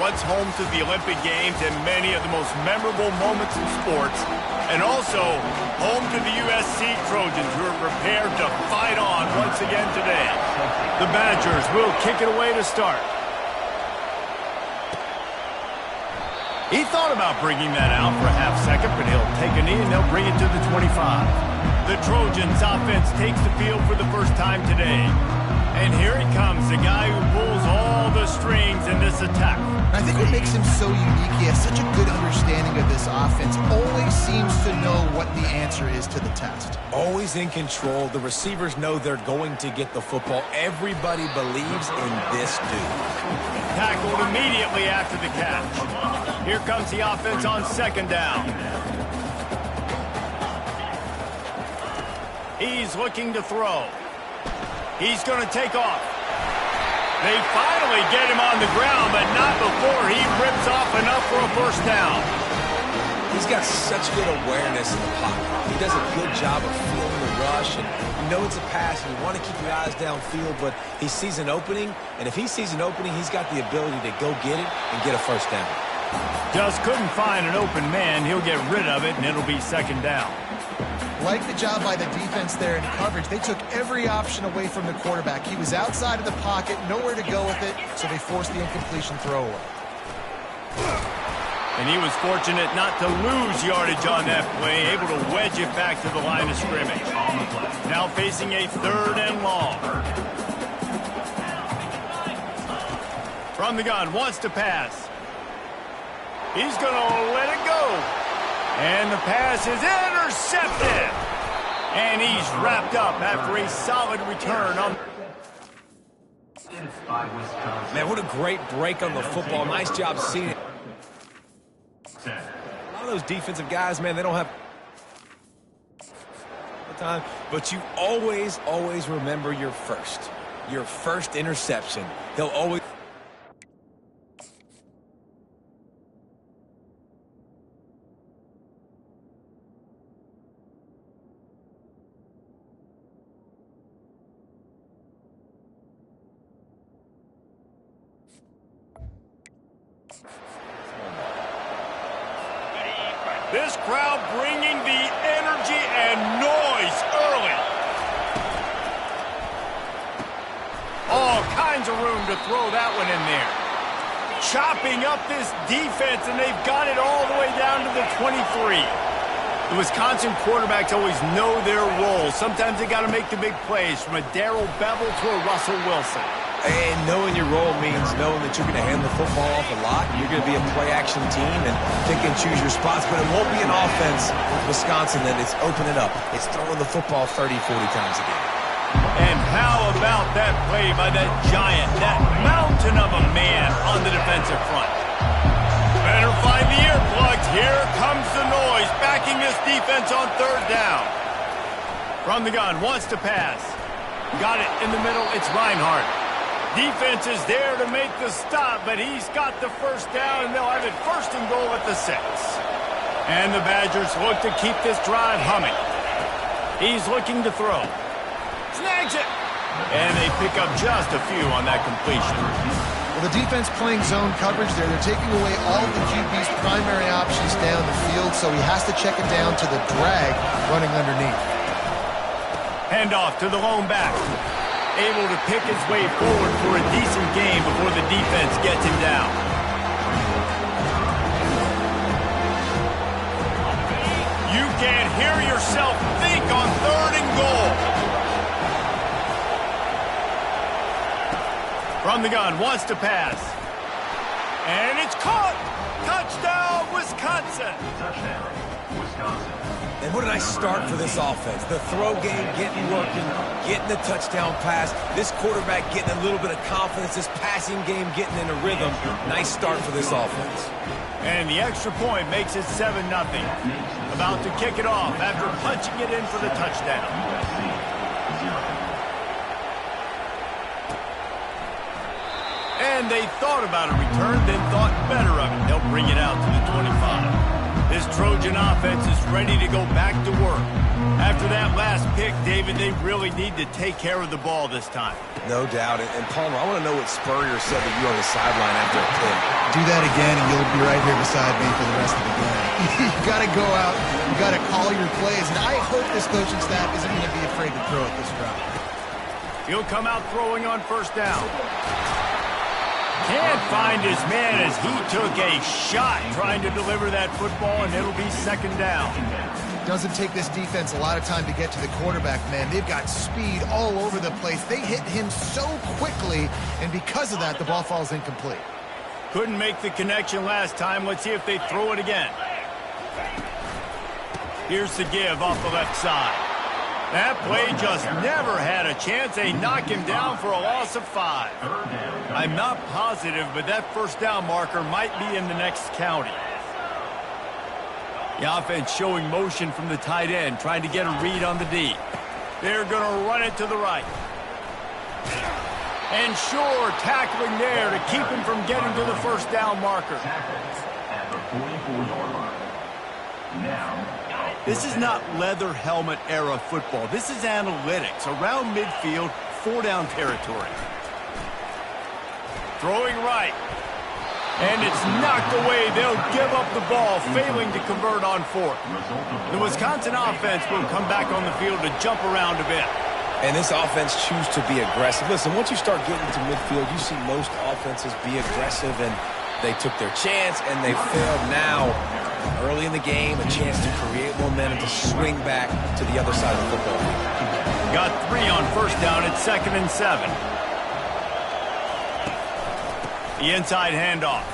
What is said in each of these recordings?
once home to the Olympic Games and many of the most memorable moments in sports, and also home to the USC Trojans, who are prepared to fight on once again today. The Badgers will kick it away to start. He thought about bringing that out for a half second, but he'll take a knee and they'll bring it to the 25. The Trojans offense takes the field for the first time today. And here he comes, the guy who pulls all the strings in this attack. I think what makes him so unique, he has such a good understanding of this offense, always seems to know what the answer is to the test. Always in control. The receivers know they're going to get the football. Everybody believes in this dude. Tackled immediately after the catch. Here comes the offense on second down. He's looking to throw. He's going to take off. They finally get him on the ground, but not before he rips off enough for a first down. He's got such good awareness in the pocket. He does a good job of feeling the rush, and you know it's a pass, and you want to keep your eyes downfield, but he sees an opening, and if he sees an opening, he's got the ability to go get it and get a first down. Just couldn't find an open man. He'll get rid of it, and it'll be second down. Like the job by the defense there in coverage. They took every option away from the quarterback. He was outside of the pocket, nowhere to go with it, so they forced the incompletion throw away. And he was fortunate not to lose yardage on that play, able to wedge it back to the line of scrimmage. Now facing a third and long. From the gun, wants to pass. He's going to let it go. And the pass is intercepted. And he's wrapped up after a solid return on. Man, what a great break on the football. Nice job seeing it. A lot of those defensive guys, man, they don't have time, but you always remember your first interception. They'll always. This crowd bringing the energy and noise early. All kinds of room to throw that one in there. Chopping up this defense, and they've got it all the way down to the 23. The Wisconsin quarterbacks always know their role. Sometimes they got to make the big plays, from a Darrell Bevel to a Russell Wilson. And knowing your role means knowing that you're going to hand the football off a lot. You're going to be a play-action team and pick and choose your spots. But it won't be an offense with Wisconsin that it's opening up. It's throwing the football 30, 40 times a game. And how about that play by that giant, that mountain of a man on the defensive front? Better find the earplugs. Here comes the noise, backing this defense on third down. From the gun, wants to pass. Got it in the middle. It's Reinhardt. Defense is there to make the stop, but he's got the first down, and they'll have it first and goal at the 6. And the Badgers look to keep this drive humming. He's looking to throw. Snags it. And they pick up just a few on that completion. Well, the defense playing zone coverage there. They're taking away all of the QB's primary options down the field, so he has to check it down to the drag running underneath. Handoff to the lone back. Able to pick his way forward for a decent game before the defense gets him down. You can't hear yourself think on third and goal. From the gun, wants to pass. And it's caught! Touchdown, Wisconsin! Touchdown, Wisconsin. And what a nice start for this offense. The throw game getting working, getting the touchdown pass. This quarterback getting a little bit of confidence. This passing game getting in a rhythm. Nice start for this offense. And the extra point makes it 7-0. About to kick it off after punching it in for the touchdown. And they thought about a return, then thought better of it. They'll bring it out to the 25. This Trojan offense is ready to go back to work. After that last pick, David, they really need to take care of the ball this time. No doubt. And Palmer, I want to know what Spurrier said to you on the sideline after a pick. Do that again, and you'll be right here beside me for the rest of the game. You got to go out. You got to call your plays. And I hope this coaching staff isn't going to be afraid to throw at this drive. He'll come out throwing on first down. Can't find his man as he took a shot trying to deliver that football, and it'll be second down. Doesn't take this defense a lot of time to get to the quarterback, man. They've got speed all over the place. They hit him so quickly, and because of that, the ball falls incomplete. Couldn't make the connection last time. Let's see if they throw it again. Here's the give off the left side. That play just never had a chance. They knock him down for a loss of 5. I'm not positive, but that first down marker might be in the next county. The offense showing motion from the tight end, trying to get a read on the D. They're going to run it to the right. And sure, tackling there to keep him from getting to the first down marker. At the 44-yard line. Now, this is not leather helmet era football. This is analytics. Around midfield, 4-down territory. Throwing right. And it's knocked away. They'll give up the ball, failing to convert on fourth. The Wisconsin offense will come back on the field to jump around a bit. And this offense choose to be aggressive. Listen, once you start getting to midfield, you see most offenses be aggressive, and they took their chance, and they failed now. Early in the game, a chance to create momentum to swing back to the other side of the football field. Got 3 on first down at 2nd and 7. The inside handoff.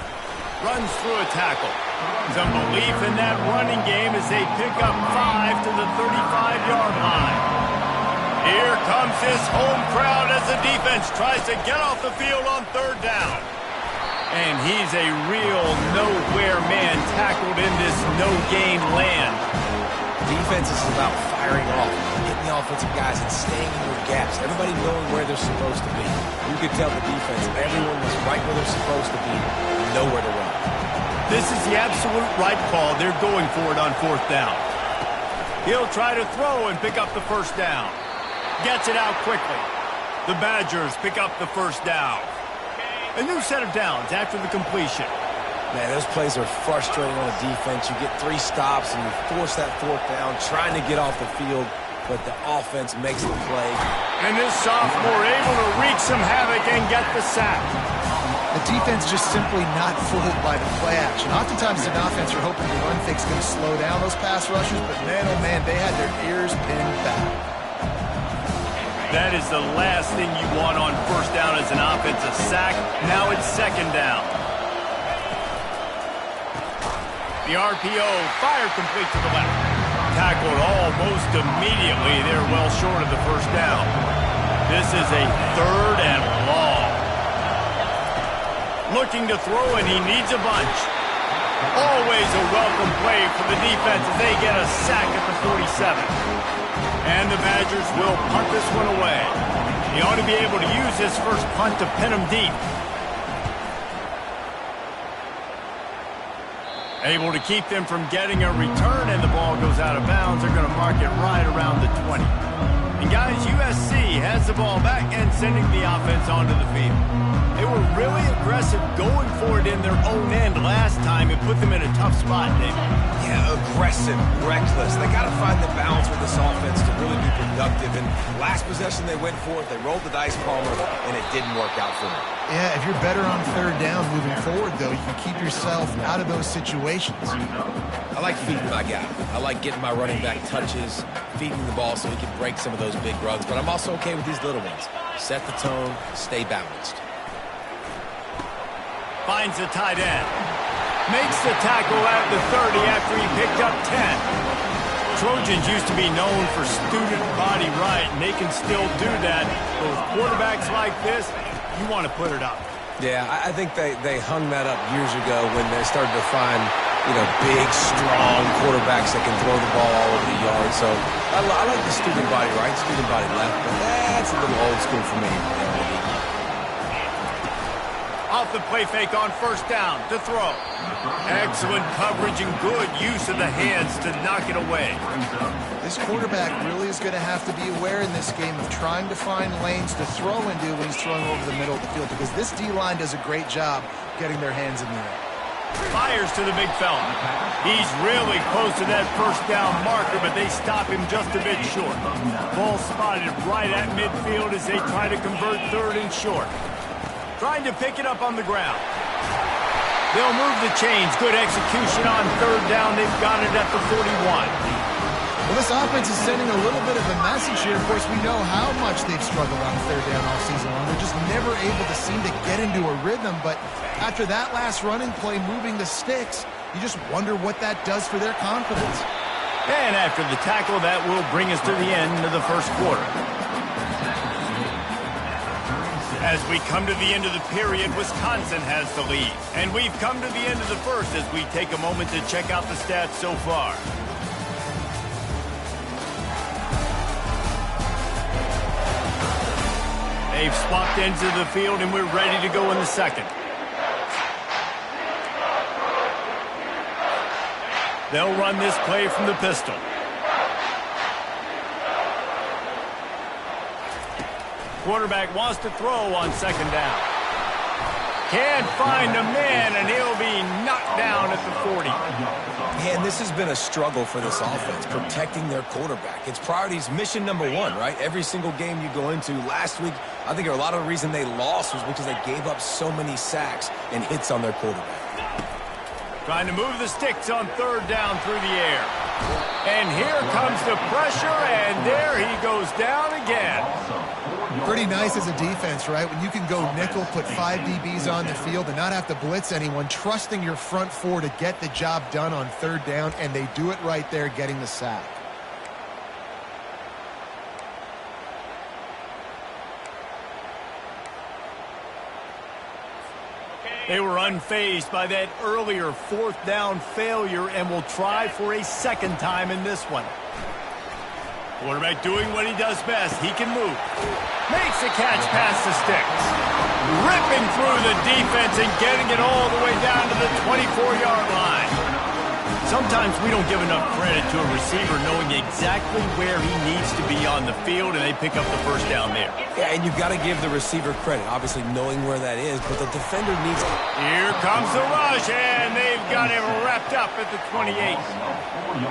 Runs through a tackle. Some belief in that running game as they pick up 5 to the 35-yard line. Here comes this home crowd as the defense tries to get off the field on 3rd down. And he's a real nowhere man tackled in this no-gain land. Defense is about firing off, hitting the offensive guys and staying in their gaps. Everybody knowing where they're supposed to be. You could tell the defense, everyone was right where they're supposed to be, nowhere to run. This is the absolute right call. They're going for it on 4th down. He'll try to throw and pick up the first down. Gets it out quickly. The Badgers pick up the first down. A new set of downs after the completion. Man, those plays are frustrating on the defense. You get 3 stops and you force that 4th down, trying to get off the field, but the offense makes the play. And this sophomore able to wreak some havoc and get the sack. The defense just simply not fooled by the play action. Oftentimes, an offense are hoping the run fake's going to slow down those pass rushers, but man, oh man, they had their ears pinned back. That is the last thing you want on first down as an offensive sack. Now it's 2nd down. The RPO fired complete to the left. Tackled almost immediately. They're well short of the first down. This is a 3rd and long. Looking to throw, and he needs a bunch. Always a welcome play for the defense as they get a sack at the 47. And the Badgers will punt this one away. He ought to be able to use this first punt to pin him deep. Able to keep them from getting a return, and the ball goes out of bounds. They're going to mark it right around the 20. And guys, USC has the ball back and sending the offense onto the field. They were really aggressive going for it in their own end last time and put them in a tough spot, David. Yeah, aggressive, reckless. They got to find the balance with this offense to really be productive. And last possession they went for it. They rolled the dice, Palmer, and it didn't work out for them. Yeah, if you're better on 3rd down moving forward, though, you can keep yourself out of those situations. I like feeding my guy. I like getting my running back touches, feeding the ball so he can break some of those big runs. But I'm also okay with these little ones. Set the tone, stay balanced. Finds the tight end. Makes the tackle at the 30 after he picked up 10. Trojans used to be known for student body right, and they can still do that. But with quarterbacks like this, you want to put it up. Yeah, I think they hung that up years ago when they started to find, big, strong quarterbacks that can throw the ball all over the yard. So I like the student body right, student body left, but that's a little old school for me. Off the play fake on first down to throw. Excellent coverage and good use of the hands to knock it away. This quarterback really is going to have to be aware in this game of trying to find lanes to throw into when he's throwing over the middle of the field, because this D-line does a great job getting their hands in the air. Fires to the big fella. He's really close to that first down marker, but they stop him just a bit short. Ball spotted right at midfield as they try to convert third and short. Trying to pick it up on the ground. They'll move the chains. Good execution on third down. They've got it at the 41. Well, this offense is sending a little bit of a message here. Of course, we know how much they've struggled on third down all season long. They're just never able to seem to get into a rhythm. But after that last running play, moving the sticks, you just wonder what that does for their confidence. And after the tackle, that will bring us to the end of the first quarter. As we come to the end of the period, Wisconsin has the lead. And we've come to the end of the first as we take a moment to check out the stats so far. They've swapped ends of the field, and we're ready to go in the second. They'll run this play from the pistol. Quarterback wants to throw on second down. Can't find a man, and he'll be knocked down at the 40. And this has been a struggle for this offense, protecting their quarterback. It's priorities, mission number one, right? Every single game you go into. Last week, I think a lot of the reason they lost was because they gave up so many sacks and hits on their quarterback. Trying to move the sticks on third down through the air. And here comes the pressure, and there he goes down again. Pretty nice as a defense, right? When you can go nickel, put 5 DBs on the field and not have to blitz anyone, trusting your front four to get the job done on third down, and they do it right there, getting the sack. They were unfazed by that earlier fourth down failure and will try for a second time in this one. Quarterback doing what he does best. He can move. Makes the catch past the sticks. Ripping through the defense and getting it all the way down to the 24-yard line. Sometimes we don't give enough credit to a receiver knowing exactly where he needs to be on the field, and they pick up the first down there. Yeah, and you've got to give the receiver credit, obviously knowing where that is, but the defender needs to... Here comes the rush, and they've got him wrapped up at the 28.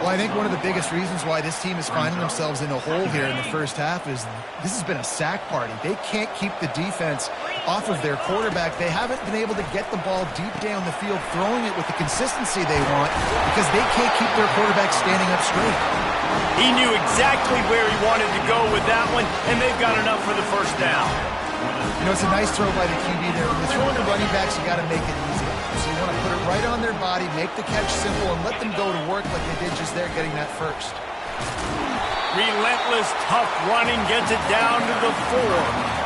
Well, I think one of the biggest reasons why this team is finding themselves in a hole here in the first half is this has been a sack party. They can't keep the defense off of their quarterback. They haven't been able to get the ball deep down the field, throwing it with the consistency they want, because they can't keep their quarterback standing up straight. He knew exactly where he wanted to go with that one, and they've got enough for the first down. You know, it's a nice throw by the QB there. When you're throwing to running backs, you got to make it easy. So you want to put it right on their body, make the catch simple, and let them go to work like they did just there, getting that first. Relentless, tough running gets it down to the 4.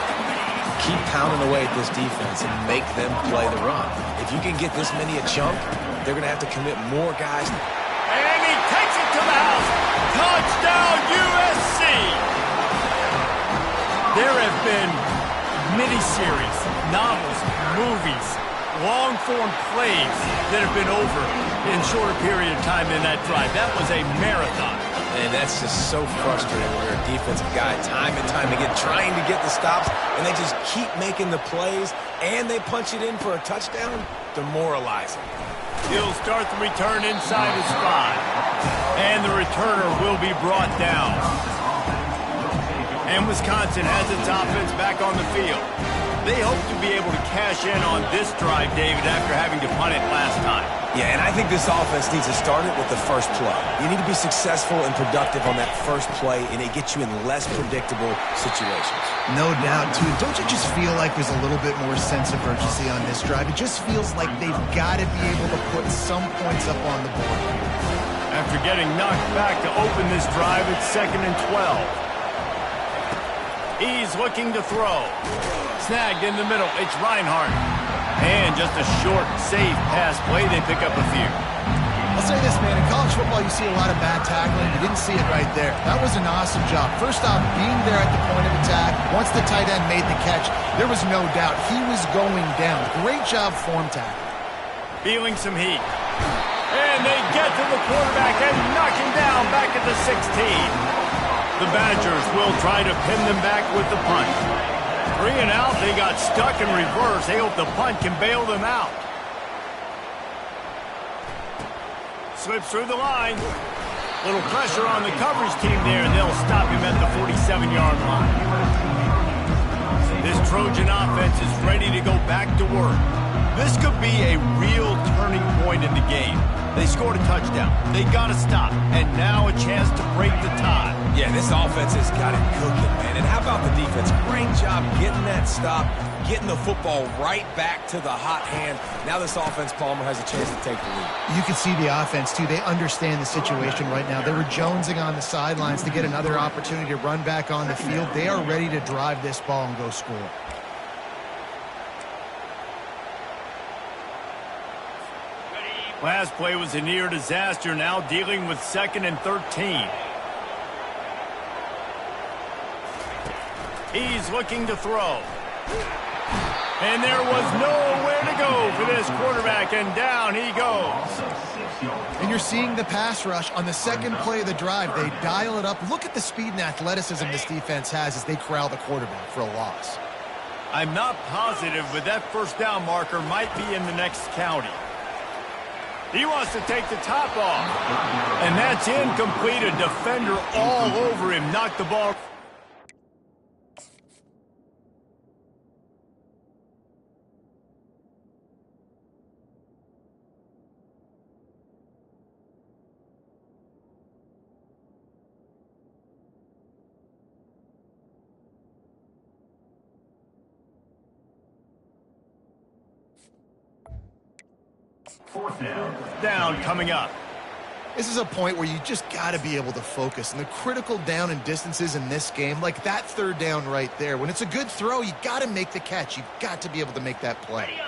Keep pounding away at this defense and make them play the run. If you can get this many a chunk, they're going to have to commit more guys. And he takes it to the house. Touchdown, USC! There have been miniseries, novels, movies, long-form plays that have been over in shorter period of time than that drive. That was a marathon. And that's just so frustrating when you're a defensive guy time and time again trying to get the stops, and they just keep making the plays, and they punch it in for a touchdown. Demoralizing. He'll start the return inside his 5. And the returner will be brought down. And Wisconsin has its offense back on the field. They hope to be able to cash in on this drive, David, after having to punt it last time. Yeah, and I think this offense needs to start it with the first play. You need to be successful and productive on that first play, and it gets you in less predictable situations. No doubt, too. Don't you just feel like there's a little bit more sense of urgency on this drive? It just feels like they've got to be able to put some points up on the board. After getting knocked back to open this drive, it's 2nd and 12. He's looking to throw. Snagged in the middle. It's Reinhardt. And just a short, safe pass play. They pick up a few. I'll say this, man. In college football, you see a lot of bad tackling. You didn't see it right there. That was an awesome job. First off, being there at the point of attack. Once the tight end made the catch, there was no doubt he was going down. Great job form tackle. Feeling some heat. And they get to the quarterback and knock him down back at the 16. The Badgers will try to pin them back with the punt. 3 and out, they got stuck in reverse. They hope the punt can bail them out. Slips through the line. Little pressure on the coverage team there, and they'll stop him at the 47-yard line. This Trojan offense is ready to go back to work. This could be a real turning point in the game. They scored a touchdown. They got to stop. And now a chance to break the tie. Yeah, this offense has got it cooking, man. And how about the defense? Great job getting that stop, getting the football right back to the hot hand. Now this offense, Palmer, has a chance to take the lead. You can see the offense, too. They understand the situation right now. They were jonesing on the sidelines to get another opportunity to run back on the field. They are ready to drive this ball and go score. Last play was a near disaster, now dealing with 2nd and 13. He's looking to throw. And there was nowhere to go for this quarterback, and down he goes. And you're seeing the pass rush on the second play of the drive. They dial it up. Look at the speed and athleticism this defense has as they corral the quarterback for a loss. I'm not positive, but that first down marker might be in the next county. He wants to take the top off. And that's incomplete. A defender all over him. Knocked the ball. Fourth down. Down coming up. This is a point where you just got to be able to focus. And the critical down and distances in this game, like that third down right there, when it's a good throw, you got to make the catch. You've got to be able to make that play.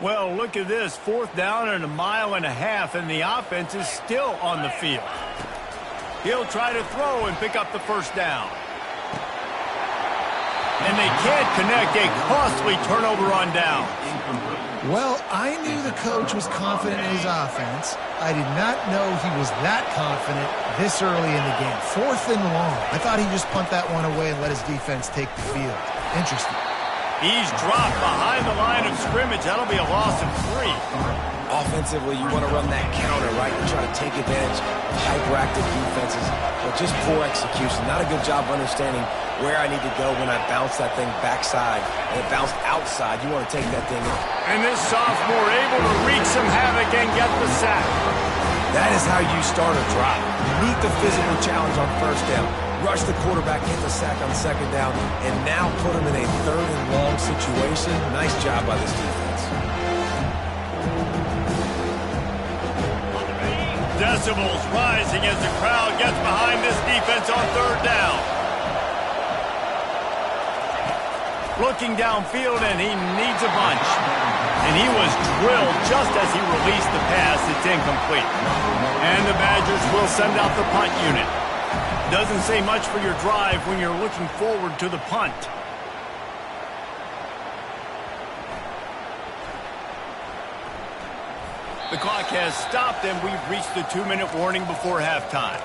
Well, look at this. 4th down and 1.5 miles, and the offense is still on the field. He'll try to throw and pick up the first down. And they can't connect. A costly turnover on down. Well, I knew the coach was confident in his offense. I did not know he was that confident this early in the game. 4th and long. I thought he'd just punt that one away and let his defense take the field. Interesting. He's dropped behind the line of scrimmage. That'll be a loss of 3. Offensively, you want to run that counter, right? You try to take advantage of hyperactive defenses, but just poor execution. Not a good job understanding where I need to go when I bounce that thing backside and it bounced outside. You want to take that thing in. And this sophomore able to wreak some havoc and get the sack. That is how you start a drive. Meet the physical challenge on first down. Rush the quarterback, get the sack on 2nd down, and now put him in a 3rd and long situation. Nice job by this defense. Decibels rising as the crowd gets behind this defense on 3rd down. Looking downfield, and he needs a bunch. And he was drilled just as he released the pass. It's incomplete. And the Badgers will send out the punt unit. Doesn't say much for your drive when you're looking forward to the punt. The clock has stopped, and we've reached the 2-minute warning before halftime.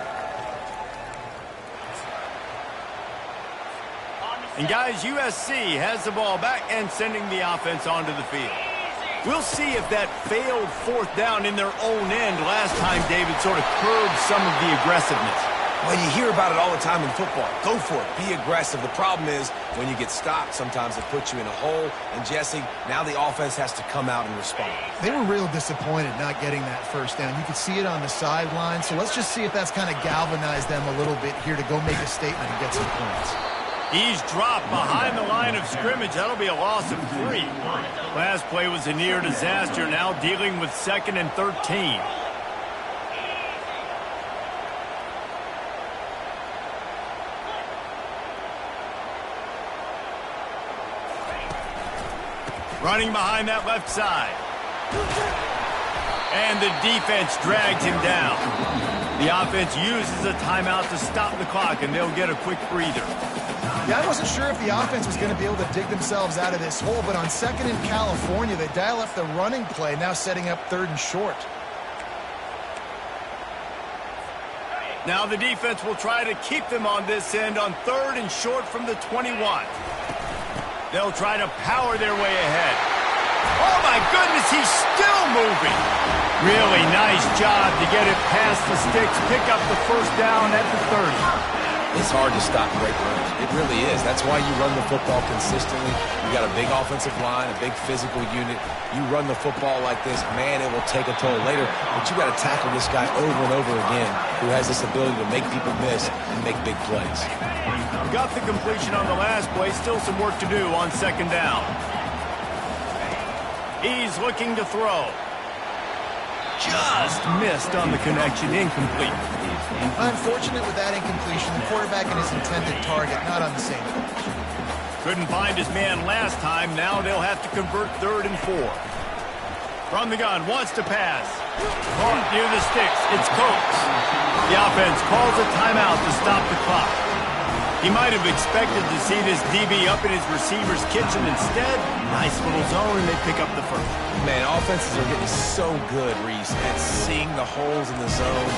And guys, USC has the ball back and sending the offense onto the field. We'll see if that failed 4th down in their own end last time, David, sort of curbed some of the aggressiveness. Well, you hear about it all the time in football. Go for it. Be aggressive. The problem is when you get stopped, sometimes it puts you in a hole. And, Jesse, now the offense has to come out and respond. They were real disappointed not getting that first down. You could see it on the sideline. So let's just see if that's kind of galvanized them a little bit here to go make a statement and get some points. He's dropped behind the line of scrimmage. That'll be a loss of 3. Last play was a near disaster. Now dealing with 2nd and 13. Running behind that left side. And the defense drags him down. The offense uses a timeout to stop the clock, and they'll get a quick breather. Yeah, I wasn't sure if the offense was going to be able to dig themselves out of this hole, but on 2nd in California, they dial up the running play, now setting up 3rd and short. Now the defense will try to keep them on this end on 3rd and short from the 21. They'll try to power their way ahead. Oh, my goodness, he's still moving. Really nice job to get it past the sticks, pick up the first down at the 30. It's hard to stop great runs. It really is. That's why you run the football consistently. You got a big offensive line, a big physical unit. You run the football like this, man, it will take a toll later. But you got to tackle this guy over and over again who has this ability to make people miss and make big plays. Got the completion on the last play. Still some work to do on 2nd down. He's looking to throw. Just missed on the connection. Incomplete. Unfortunate with that incompletion. The quarterback and his intended target not on the same page. Couldn't find his man last time. Now they'll have to convert 3rd and 4. From the gun, wants to pass. Caught near the sticks. It's Coates. The offense calls a timeout to stop the clock. He might have expected to see this DB up in his receiver's kitchen. Instead, nice little zone, and they pick up the first. Man, offenses are getting so good, Reese, at seeing the holes in the zone,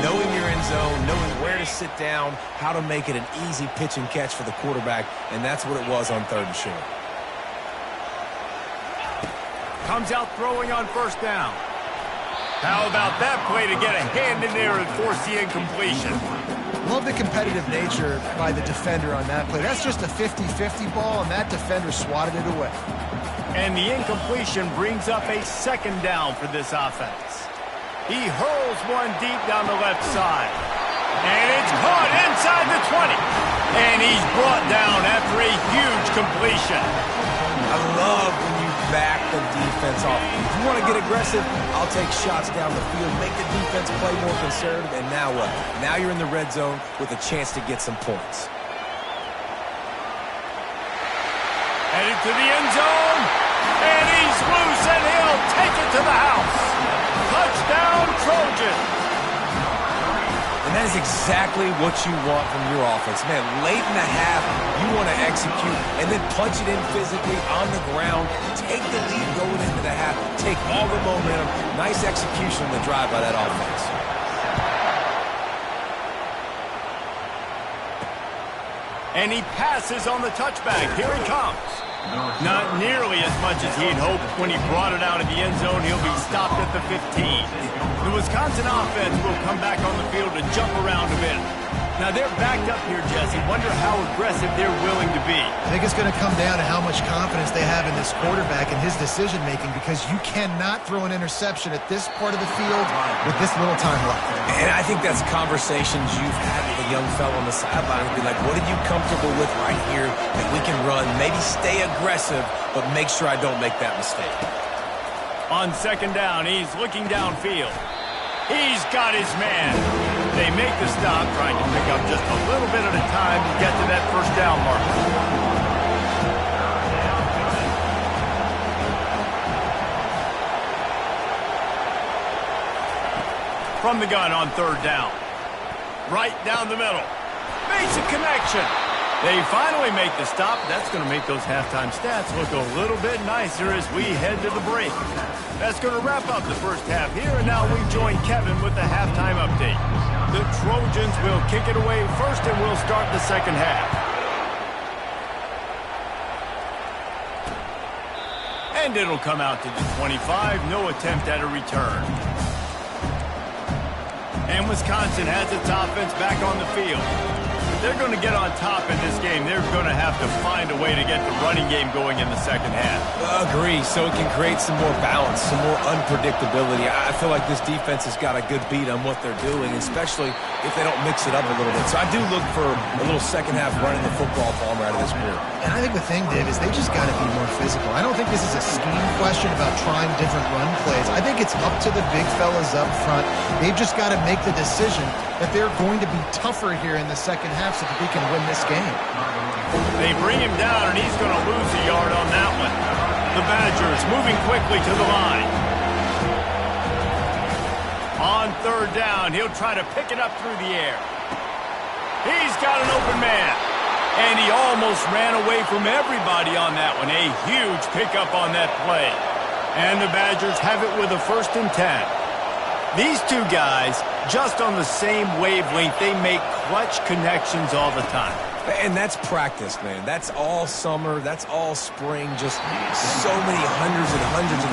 knowing you're in zone, knowing where to sit down, how to make it an easy pitch and catch for the quarterback, and that's what it was on 3rd and short. Comes out throwing on 1st down. How about that play to get a hand in there and force the incompletion? Love the competitive nature by the defender on that play. That's just a 50-50 ball, and that defender swatted it away. And the incompletion brings up a 2nd down for this offense. He hurls one deep down the left side. And it's caught inside the 20. And he's brought down after a huge completion. I love when you back the defense off. If you want to get aggressive, I'll take shots down the field, make the defense play more conservative, and now what? Now you're in the red zone with a chance to get some points. Headed to the end zone, and he's loose, and he'll take it to the house. Touchdown, Trojans. And that is exactly what you want from your offense. Man, late in the half, you want to execute and then punch it in physically on the ground, take the lead going into the half, take all the momentum. Nice execution on the drive by that offense. And he passes on the touchback. Here he comes. Not nearly as much as he'd hoped when he brought it out of the end zone. He'll be stopped at the 15. The Wisconsin offense will come back on the field to jump around a bit. Now they're backed up here, Jesse. Wonder how aggressive they're willing to be. I think it's going to come down to how much confidence they have in this quarterback and his decision-making, because you cannot throw an interception at this part of the field with this little time left. And I think that's conversations you've had with a young fellow on the sideline. Be like, what are you comfortable with right here that we can run? Maybe stay aggressive, but make sure I don't make that mistake. On 2nd down, he's looking downfield. He's got his man. They make the stop, trying to pick up just a little bit at a time to get to that 1st down marker. From the gun on 3rd down. Right down the middle. Makes a connection. They finally make the stop. That's going to make those halftime stats look a little bit nicer as we head to the break. That's going to wrap up the first half here, and now we join Kevin with the halftime update. The Trojans will kick it away first, and we'll start the 2nd half. And it'll come out to the 25. No attempt at a return. And Wisconsin has its offense back on the field. They're going to get on top in this game. They're going to have to find a way to get the running game going in the 2nd half. Agree. So it can create some more balance, some more unpredictability. I feel like this defense has got a good beat on what they're doing, especially if they don't mix it up a little bit. So I do look for a little 2nd half running the football bomber out of this group. And I think the thing, Dave, is they just got to be more physical. I don't think this is a scheme question about trying different run plays. I think it's up to the big fellas up front. They've just got to make the decision that they're going to be tougher here in the 2nd half so that they can win this game. They bring him down, and he's going to lose a yard on that one. The Badgers moving quickly to the line. third down. He'll try to pick it up through the air. He's got an open man. And he almost ran away from everybody on that one. A huge pickup on that play. And the Badgers have it with a 1st and 10. These two guys, just on the same wavelength, they make clutch connections all the time. And that's practice, man. That's all summer. That's all spring. Just so many hundreds and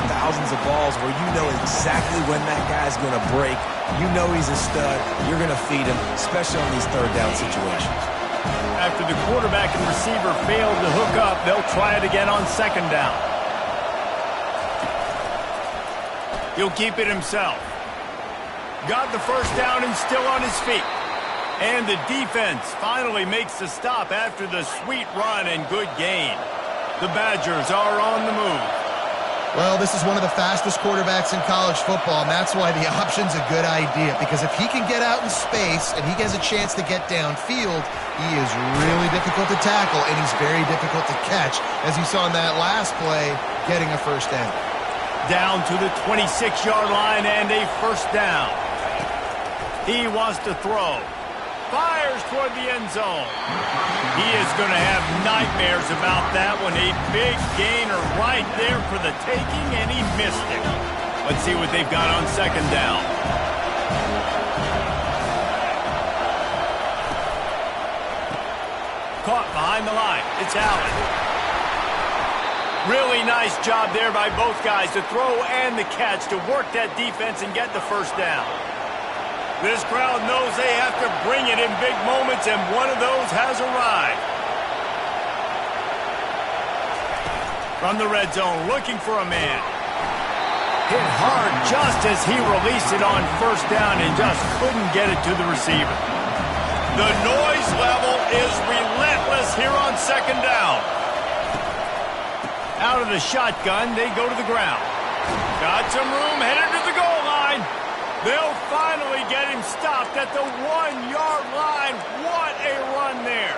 thousands of balls where you know exactly when that guy's going to break. You know he's a stud. You're going to feed him, especially on these third down situations. After the quarterback and receiver failed to hook up, they'll try it again on 2nd down. He'll keep it himself. Got the 1st down and still on his feet. And the defense finally makes the stop after the sweet run and good gain. The Badgers are on the move. Well, this is one of the fastest quarterbacks in college football, and that's why the option's a good idea. Because if he can get out in space and he has a chance to get downfield, he is really difficult to tackle, and he's very difficult to catch, as you saw in that last play, getting a 1st down. Down to the 26-yard line and a 1st down. He wants to throw. Fires toward the end zone. He is going to have nightmares about that one. A big gainer right there for the taking, and he missed it. Let's see what they've got on 2nd down. Caught behind the line. It's Allen. Really nice job there by both guys to throw and the catch to work that defense and get the 1st down. This crowd knows they have to bring it in big moments, and one of those has arrived. From the red zone, looking for a man. Hit hard just as he released it on 1st down and just couldn't get it to the receiver. The noise level is relentless here on 2nd down. Out of the shotgun, they go to the ground. Got some room, headed to the goal line. They'll finally get him stopped at the 1-yard line. What a run there.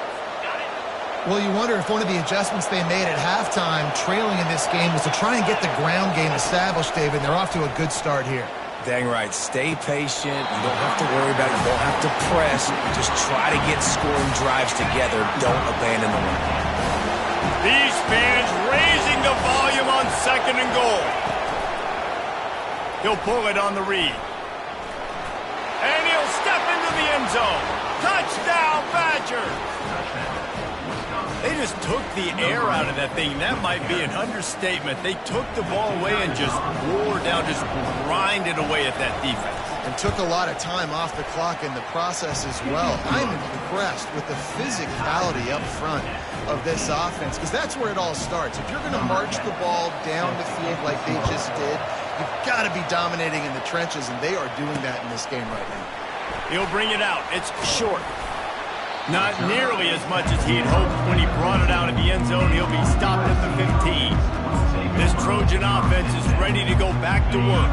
Well, you wonder if one of the adjustments they made at halftime, trailing in this game, was to try and get the ground game established, David. They're off to a good start here. Dang right. Stay patient. You don't have to worry about it. You don't have to press. Just try to get scoring drives together. Don't abandon the run. These fans raising the volume on 2nd and goal. He'll pull it on the read. And he'll step into the end zone. Touchdown, Badgers! They just took the air out of that thing. That might be an understatement. They took the ball away and just wore down, just grinded away at that defense. And took a lot of time off the clock in the process as well. I'm impressed with the physicality up front of this offense, because that's where it all starts. If you're going to march the ball down the field like they just did, you've got to be dominating in the trenches, and they are doing that in this game right now. He'll bring it out. It's short. Not nearly as much as he had hoped when he brought it out of the end zone. He'll be stopped at the 15. This Trojan offense is ready to go back to work.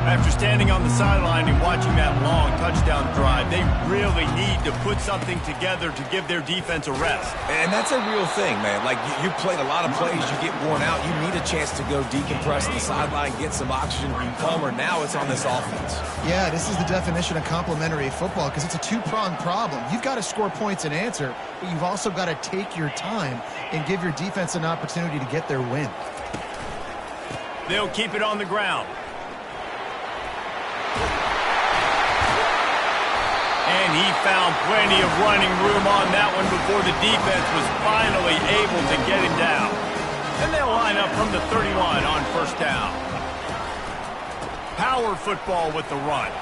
After standing on the sideline and watching that long touchdown drive, they really need to put something together to give their defense a rest. And that's a real thing, man. Like, you played a lot of plays, you get worn out, you need a chance to go decompress on the sideline, get some oxygen, calmer. Now it's on this offense. Yeah, this is the definition of complementary football, because it's a two-pronged problem. You've got to score points and answer, but you've also got to take your time and give your defense an opportunity to get their win. They'll keep it on the ground. And he found plenty of running room on that one before the defense was finally able to get him down. And they'll line up from the 31 on 1st down. Power football with the run.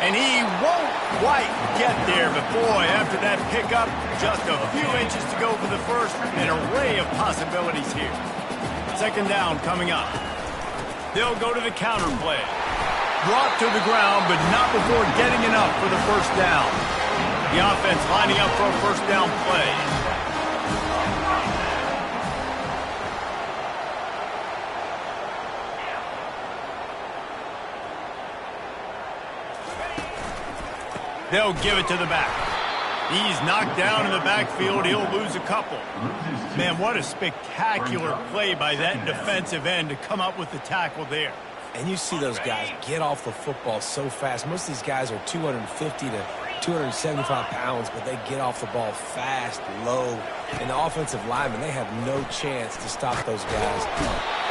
And he won't quite get there, but boy, after that pickup, just a few inches to go for the first. An array of possibilities here. 2nd down coming up. They'll go to the counter play. Brought to the ground, but not before getting enough for the 1st down. The offense lining up for a 1st down play. They'll give it to the back. He's knocked down in the backfield. He'll lose a couple. Man, what a spectacular play by that defensive end to come up with the tackle there. And you see those guys get off the football so fast. Most of these guys are 250 to 275 pounds, but they get off the ball fast, low. And the offensive linemen, they have no chance to stop those guys.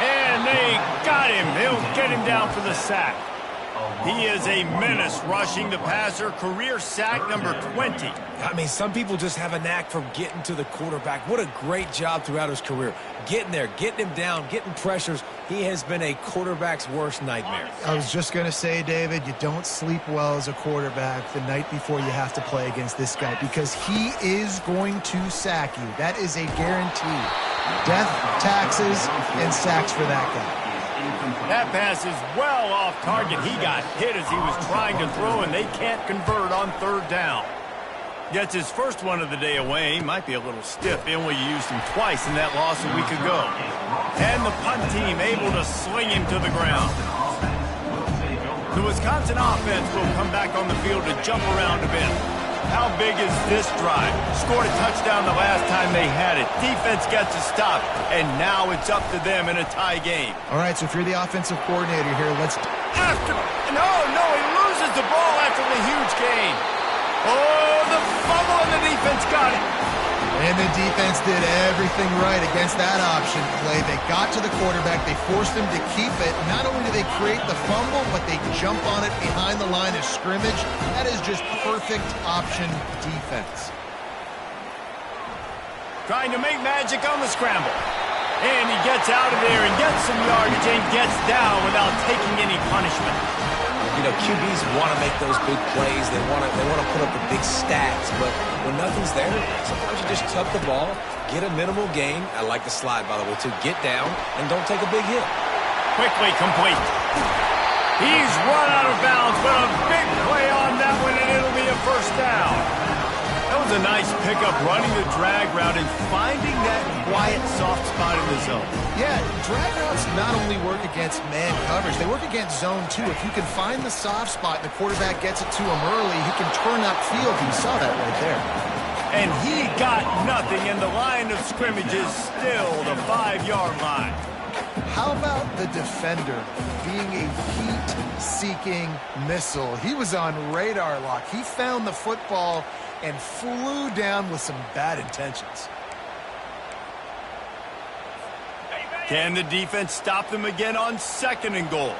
And they got him. They'll get him down for the sack. He is a menace rushing the passer. Career sack number 20. I mean, some people just have a knack for getting to the quarterback. What a great job throughout his career. Getting there, getting him down, getting pressures. He has been a quarterback's worst nightmare. I was just going to say, David, you don't sleep well as a quarterback the night before you have to play against this guy because he is going to sack you. That is a guarantee. Death, taxes, and sacks for that guy. That pass is well off target. He got hit as he was trying to throw, and they can't convert on third down. Gets his first one of the day away. He might be a little stiff. They only used him twice in that loss a week ago. And the punt team able to sling him to the ground. The Wisconsin offense will come back on the field to jump around a bit. How big is this drive? Scored a touchdown the last time they had it. Defense gets a stop, and now it's up to them in a tie game. All right, so if you're the offensive coordinator here, let's... No, he loses the ball after the huge gain. Oh, the fumble, and the defense got it. And the defense did everything right against that option play. They got to the quarterback. They forced him to keep it. Not only do they create the fumble, but they jump on it behind the line of scrimmage. That is just perfect option defense. Trying to make magic on the scramble. And he gets out of there and gets some yardage and gets down without taking any punishment. You know, QBs want to make those big plays. They want to put up the big stats. But when nothing's there, sometimes you just tuck the ball, get a minimal gain. I like the slide, by the way, too. Get down and don't take a big hit. Quickly complete. He's run out of bounds, but a big play on that one, and it'll be a first down. That was a nice pickup, running the drag route and finding that quiet, soft spot in the zone. Yeah, drag routes not only work against man coverage, they work against zone too. If you can find the soft spot and the quarterback gets it to him early, he can turn upfield. You saw that right there. And he got nothing, and the line of scrimmage is still the 5-yard line. How about the defender being a heat-seeking missile? He was on radar lock. He found the football and flew down with some bad intentions. Can the defense stop them again on 2nd and goal?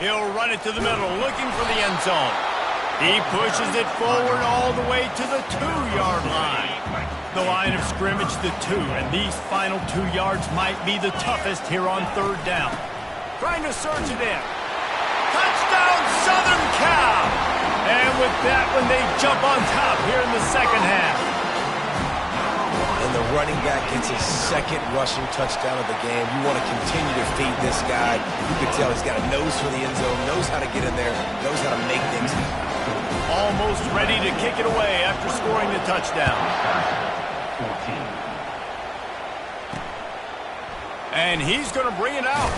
He'll run it to the middle, looking for the end zone. He pushes it forward all the way to the 2-yard line. The line of scrimmage, the 2, and these final 2 yards might be the toughest here on 3rd down. Trying to surge it in. Touchdown, Southern Cal! And with that one, they jump on top here in the 2nd half. And the running back gets his 2nd rushing touchdown of the game. You want to continue to feed this guy. You can tell he's got a nose for the end zone, knows how to get in there, knows how to make things happen. Almost ready to kick it away after scoring the touchdown. And he's going to bring it out.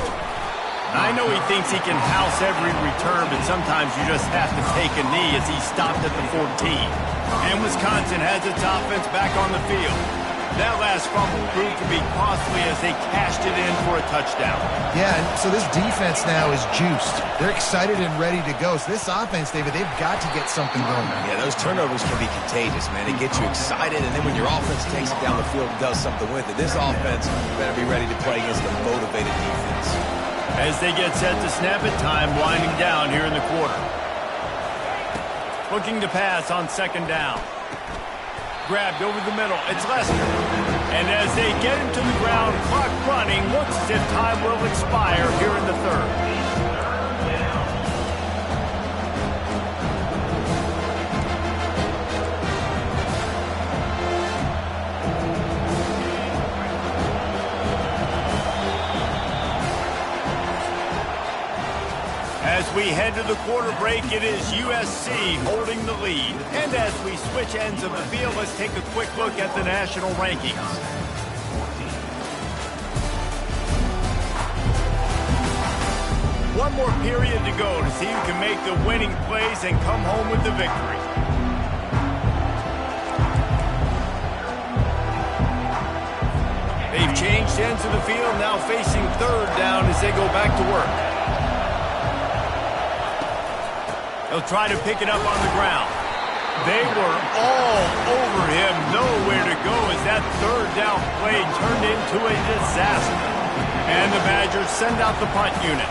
I know he thinks he can house every return, but sometimes you just have to take a knee as he stopped at the 14. And Wisconsin has its offense back on the field. That last fumble proved to be costly as they cashed it in for a touchdown. Yeah, so this defense now is juiced. They're excited and ready to go. So this offense, David, they've got to get something going. Yeah, those turnovers can be contagious, man. They get you excited, and then when your offense takes it down the field and does something with it, this offense better be ready to play against a motivated defense. As they get set to snap it, time winding down here in the quarter. Looking to pass on 2nd down. Grabbed over the middle. It's Lester. And as they get him to the ground, clock running, looks as if time will expire here in the 3rd. As we head to the quarter break, it is USC holding the lead. And as we switch ends of the field, let's take a quick look at the national rankings. One more period to go to see who can make the winning plays and come home with the victory. They've changed ends of the field, now facing third down as they go back to work. He'll try to pick it up on the ground. They were all over him, nowhere to go as that third down play turned into a disaster. And the Badgers send out the punt unit.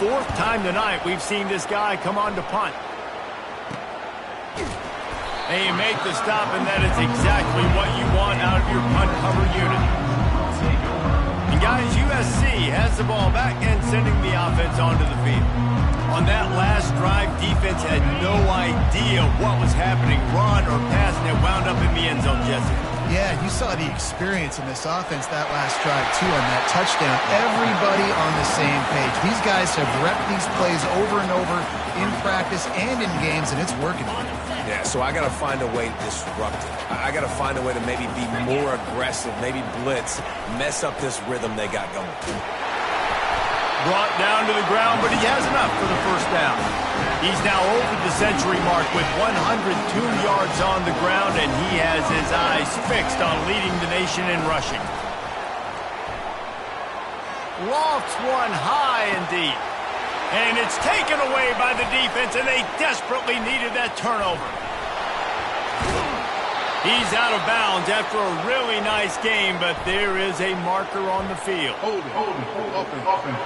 Fourth time tonight we've seen this guy come on to punt. And you make the stop, and that is exactly what you want out of your punt cover unit. And guys, USC has the ball back and sending the offense onto the field. On that last drive, defense had no idea what was happening, run or pass, and it wound up in the end zone, Jesse. Yeah, you saw the experience in this offense that last drive, too, on that touchdown. Everybody on the same page. These guys have repped these plays over and over in practice and in games, and it's working. Yeah, so I got to find a way to disrupt it. I got to find a way to maybe be more aggressive, maybe blitz, mess up this rhythm they got going. Brought down to the ground, but he has enough for the first down. He's now over the century mark with 102 yards on the ground, and he has his eyes fixed on leading the nation in rushing. Lofts one high and deep. And it's taken away by the defense, and they desperately needed that turnover. He's out of bounds after a really nice game, but there is a marker on the field. Hold it, open.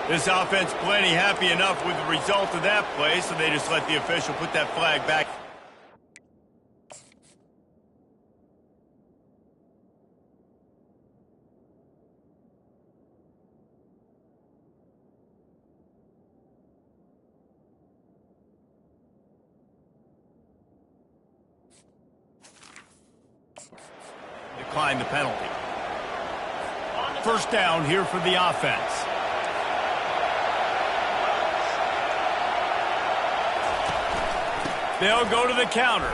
This offense plenty happy enough with the result of that play, so they just let the official put that flag back. Decline the penalty. First down here for the offense. They'll go to the counter.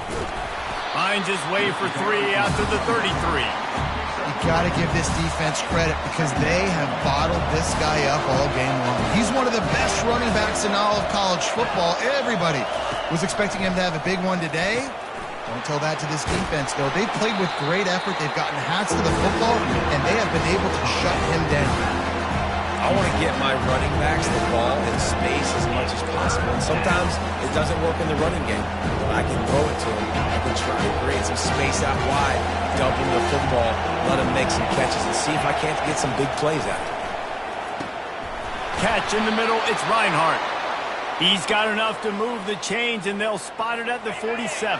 Finds his way for three out to the 33. You got to give this defense credit because they have bottled this guy up all game long. He's one of the best running backs in all of college football. Everybody was expecting him to have a big one today. Don't tell that to this defense, though. They've played with great effort. They've gotten hats to the football, and they have been able to shut him down. I want to get my running backs the ball in space as much as possible. And sometimes it doesn't work in the running game. But I can throw it to him. I can try to create some space out wide, dump him the football, let him make some catches, and see if I can't get some big plays out of it. Catch in the middle, it's Reinhardt. He's got enough to move the chains, and they'll spot it at the 47.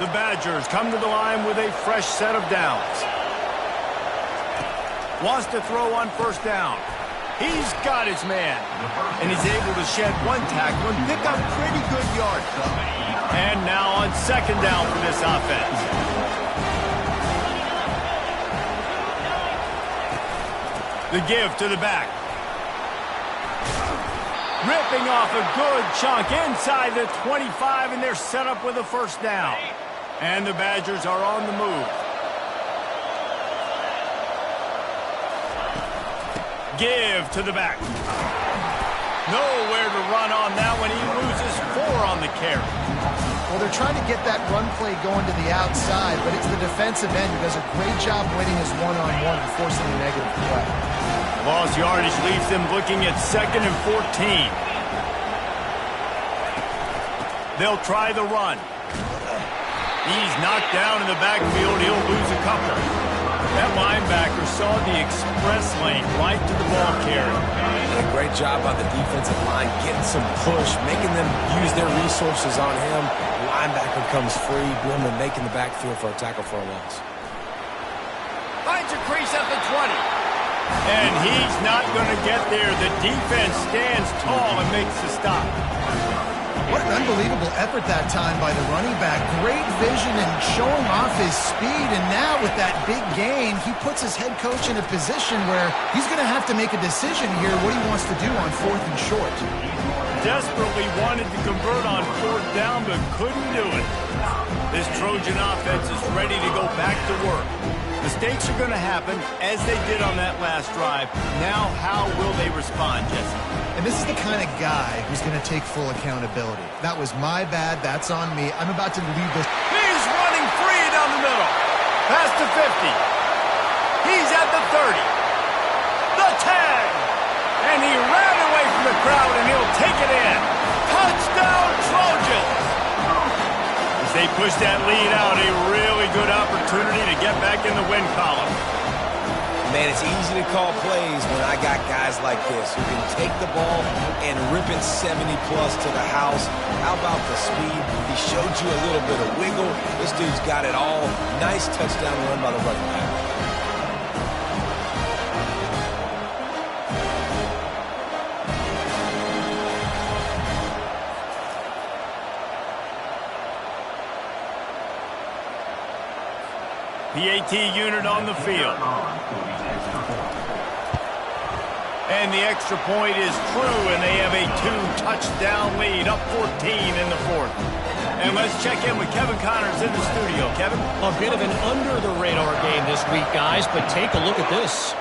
The Badgers come to the line with a fresh set of downs. Wants to throw on first down. He's got his man, and he's able to shed one tackle and pick up pretty good yards. And now on second down for this offense. The give to the back. Ripping off a good chunk inside the 25, and they're set up with a first down. And the Badgers are on the move. Give to the back. Nowhere to run on that one. He loses 4 on the carry. Well, they're trying to get that run play going to the outside, but it's the defensive end who does a great job winning his one-on-one and forcing a negative play. Lost yardage leaves them looking at 2nd and 14. They'll try the run. He's knocked down in the backfield. He'll lose a couple. That linebacker saw the express lane right to the ball carrier. A great job on the defensive line, getting some push, making them use their resources on him. Linebacker comes free, boom, and making the backfield for a tackle for a loss. Finds a crease at the 20. And he's not going to get there. The defense stands tall and makes the stop. What an unbelievable effort that time by the running back. Great vision and showing off his speed. And now with that big gain, he puts his head coach in a position where he's going to have to make a decision here what he wants to do on 4th and short. Desperately wanted to convert on 4th down, but couldn't do it. This Trojan offense is ready to go back to work. Mistakes are going to happen, as they did on that last drive. Now, how will they respond, Jesse? And this is the kind of guy who's going to take full accountability. That was my bad. That's on me. I'm about to leave this. He's running free down the middle. 50. He's at the 30. The 10. And he ran away from the crowd, and he'll take it in. Touchdown, Trojans. As they push that lead out, a really good opportunity to get back in the win column. Man, it's easy to call plays when I got guys like this who can take the ball and rip it 70-plus to the house. How about the speed? He showed you a little bit of wiggle. This dude's got it all. Nice touchdown run by the running back. PAT unit on the field. And the extra point is true, and they have a 2-touchdown lead, up 14 in the fourth. And let's check in with Kevin Connors in the studio. Kevin? A bit of an under-the-radar game this week, guys, but take a look at this.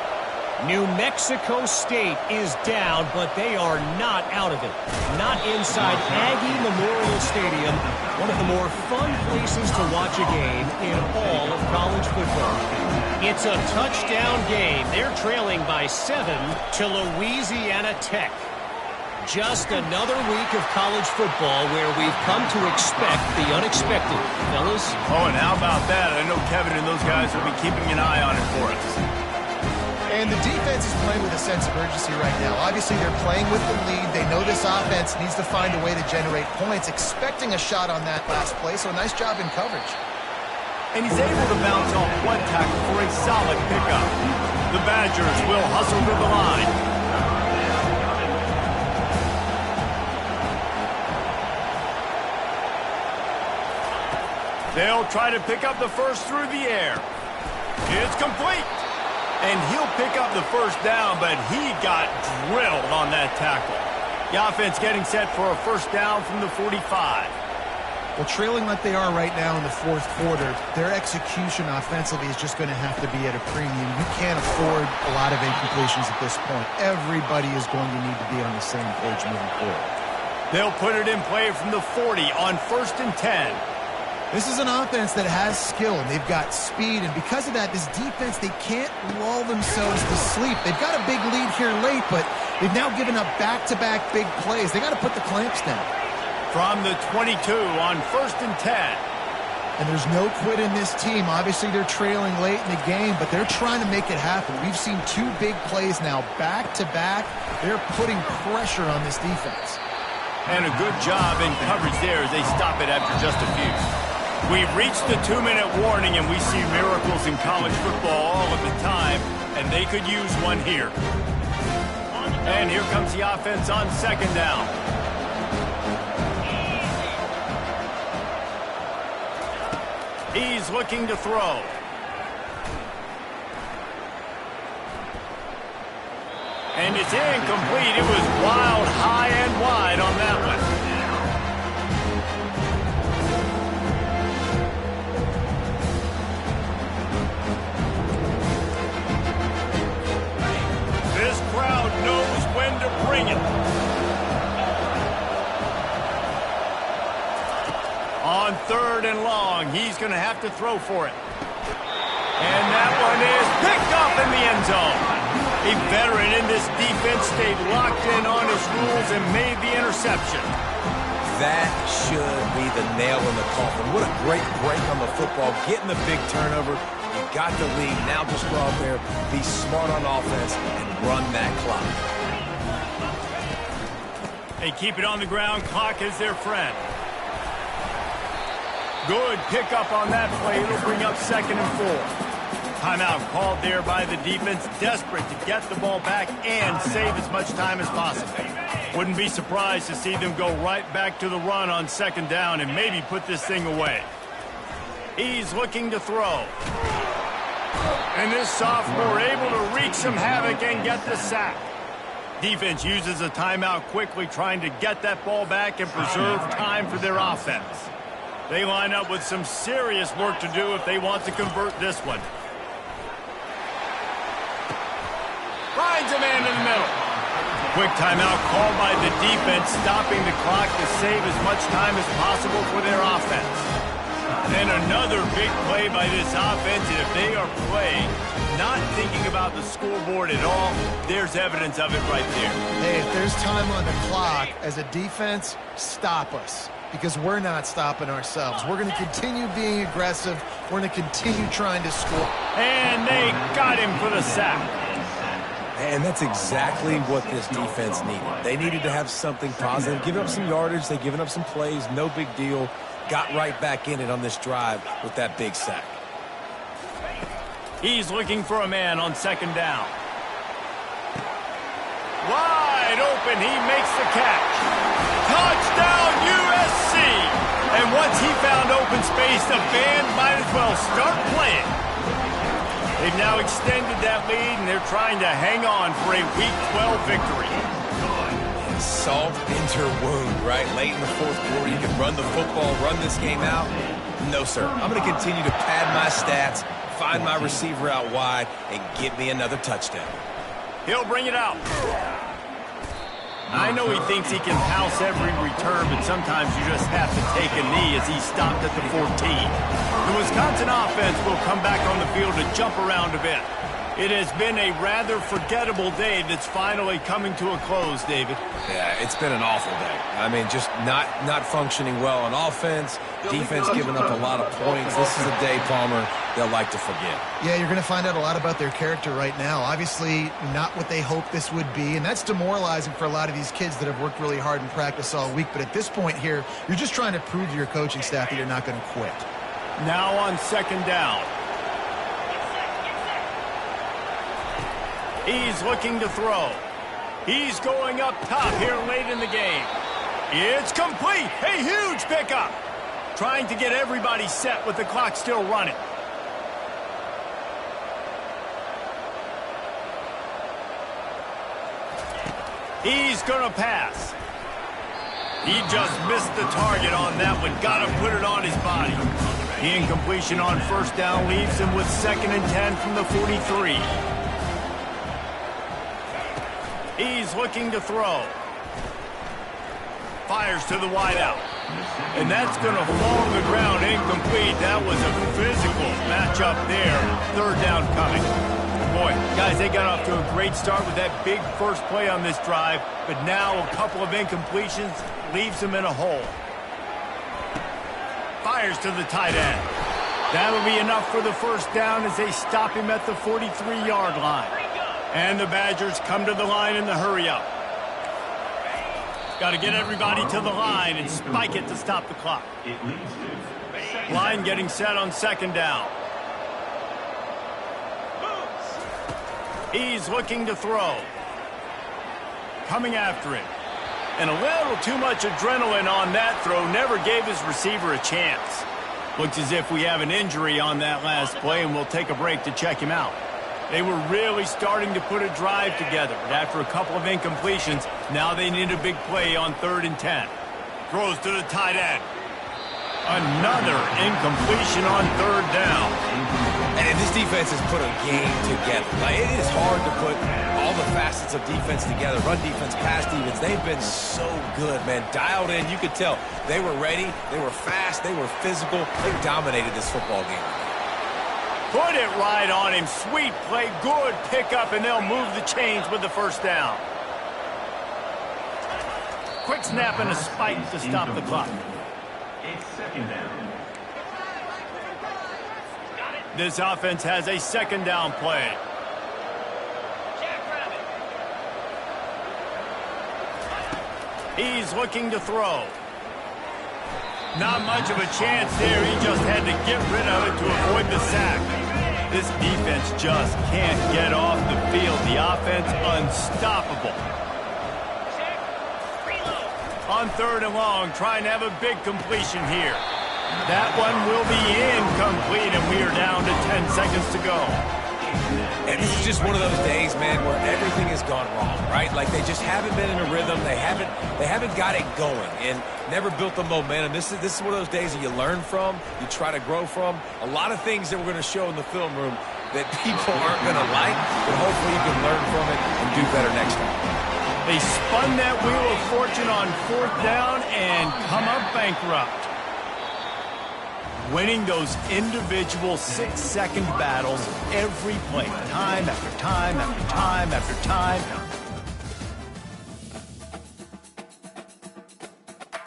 New Mexico State is down, but they are not out of it. Not inside Aggie Memorial Stadium, one of the more fun places to watch a game in all of college football. It's a touchdown game. They're trailing by 7 to Louisiana Tech. Just another week of college football where we've come to expect the unexpected, fellas. Oh, and how about that? I know Kevin and those guys will be keeping an eye on it for us. And the defense is playing with a sense of urgency right now. Obviously, they're playing with the lead. They know this offense needs to find a way to generate points, expecting a shot on that last play, so nice job in coverage. And he's able to bounce off one tackle for a solid pickup. The Badgers will hustle to the line. They'll try to pick up the first through the air. It's complete. And he'll pick up the first down, but he got drilled on that tackle. The offense getting set for a first down from the 45. Well, trailing like they are right now in the fourth quarter, their execution offensively is just going to have to be at a premium. You can't afford a lot of incompletions at this point. Everybody is going to need to be on the same page moving forward. They'll put it in play from the 40 on 1st and 10. This is an offense that has skill, and they've got speed, and because of that, this defense, they can't lull themselves to sleep. They've got a big lead here late, but they've now given up back-to-back big plays. They got to put the clamps down. From the 22 on 1st and 10. And there's no quit in this team. Obviously, they're trailing late in the game, but they're trying to make it happen. We've seen 2 big plays now, back-to-back. They're putting pressure on this defense. And a good job in coverage there as they stop it after just a few. We've reached the 2-minute warning, and we see miracles in college football all of the time, and they could use one here. And here comes the offense on 2nd down. He's looking to throw. And it's incomplete. It was wild, high and wide on that one. This crowd knows when to bring it. On 3rd and long, he's going to have to throw for it. And that one is picked off in the end zone. A veteran in this defense stayed locked in on his rules and made the interception. That should be the nail in the coffin. What a great break on the football. Getting the big turnover. You got the lead. Now just go out there, be smart on offense, and run that clock. They keep it on the ground. Clock is their friend. Good pickup on that play. It'll bring up 2nd and 4. Timeout called there by the defense, desperate to get the ball back and save as much time as possible. Wouldn't be surprised to see them go right back to the run on 2nd down and maybe put this thing away. He's looking to throw. And this sophomore able to wreak some havoc and get the sack. Defense uses a timeout quickly, trying to get that ball back and preserve time for their offense. They line up with some serious work to do if they want to convert this one. Finds a man in the middle. Quick timeout called by the defense, stopping the clock to save as much time as possible for their offense. And another big play by this offense. If they are playing, not thinking about the scoreboard at all, there's evidence of it right there. Hey, if there's time on the clock, as a defense, stop us. Because we're not stopping ourselves. We're going to continue being aggressive. We're going to continue trying to score. And they got him for the sack. And that's exactly what this defense needed. They needed to have something positive. Giving up some yardage, they've given up some plays, no big deal. Got right back in it on this drive with that big sack. He's looking for a man on second down. Wide open, he makes the catch. Touchdown, USC! And once he found open space, the band might as well start playing. They've now extended that lead, and they're trying to hang on for a Week 12 victory. Salt into wound, right? Late in the fourth quarter, you can run the football, run this game out. No, sir. I'm going to continue to pad my stats, find my receiver out wide, and get me another touchdown. He'll bring it out. I know he thinks he can house every return, but sometimes you just have to take a knee as he stopped at the 14. The Wisconsin offense will come back on the field to jump around a bit. It has been a rather forgettable day that's finally coming to a close, David. Yeah, it's been an awful day. I mean, just not functioning well on offense, defense giving up a lot of points. This is a day, Palmer, they'll like to forget. Yeah, you're going to find out a lot about their character right now. Obviously, not what they hoped this would be, and that's demoralizing for a lot of these kids that have worked really hard in practice all week. But at this point here, you're just trying to prove to your coaching staff that you're not going to quit. Now on second down. He's looking to throw. He's going up top here late in the game. It's complete. A huge pickup. Trying to get everybody set with the clock still running. He's going to pass. He just missed the target on that one. Got to put it on his body. The incompletion on first down leaves him with 2nd and 10 from the 43. He's looking to throw. Fires to the wideout. And that's going to fall to the ground incomplete. That was a physical matchup there. 3rd down coming. Boy, guys, they got off to a great start with that big first play on this drive. But now a couple of incompletions leaves them in a hole. Fires to the tight end. That'll be enough for the first down as they stop him at the 43-yard line. And the Badgers come to the line in the hurry-up. Got to get everybody to the line and spike it to stop the clock. Line getting set on second down. He's looking to throw. Coming after it. And a little too much adrenaline on that throw. Never gave his receiver a chance. Looks as if we have an injury on that last play, and we'll take a break to check him out. They were really starting to put a drive together, but after a couple of incompletions, now they need a big play on 3rd and 10. Throws to the tight end. Another incompletion on 3rd down. And this defense has put a game together. Like, it is hard to put all the facets of defense together. Run defense, pass defense. They've been so good, man. Dialed in. You could tell they were ready. They were fast. They were physical. They dominated this football game. Put it right on him. Sweet play, good pickup, and they'll move the chains with the first down. Quick snap and a spike to stop the clock. It's 2nd down. This offense has a 2nd down play. He's looking to throw. Not much of a chance there. He just had to get rid of it to avoid the sack. This defense just can't get off the field. The offense unstoppable. On 3rd and long, trying to have a big completion here. That one will be incomplete, and we are down to 10 seconds to go. And this is just one of those days, man, where everything has gone wrong, right? Like, they just haven't been in a rhythm. They haven't got it going and never built the momentum. This is one of those days that you learn from, you try to grow from. A lot of things that we're going to show in the film room that people aren't going to like, but hopefully you can learn from it and do better next time. They spun that wheel of fortune on 4th down and come up bankrupt. winning those individual 6-second battles every play, time after time after time after time.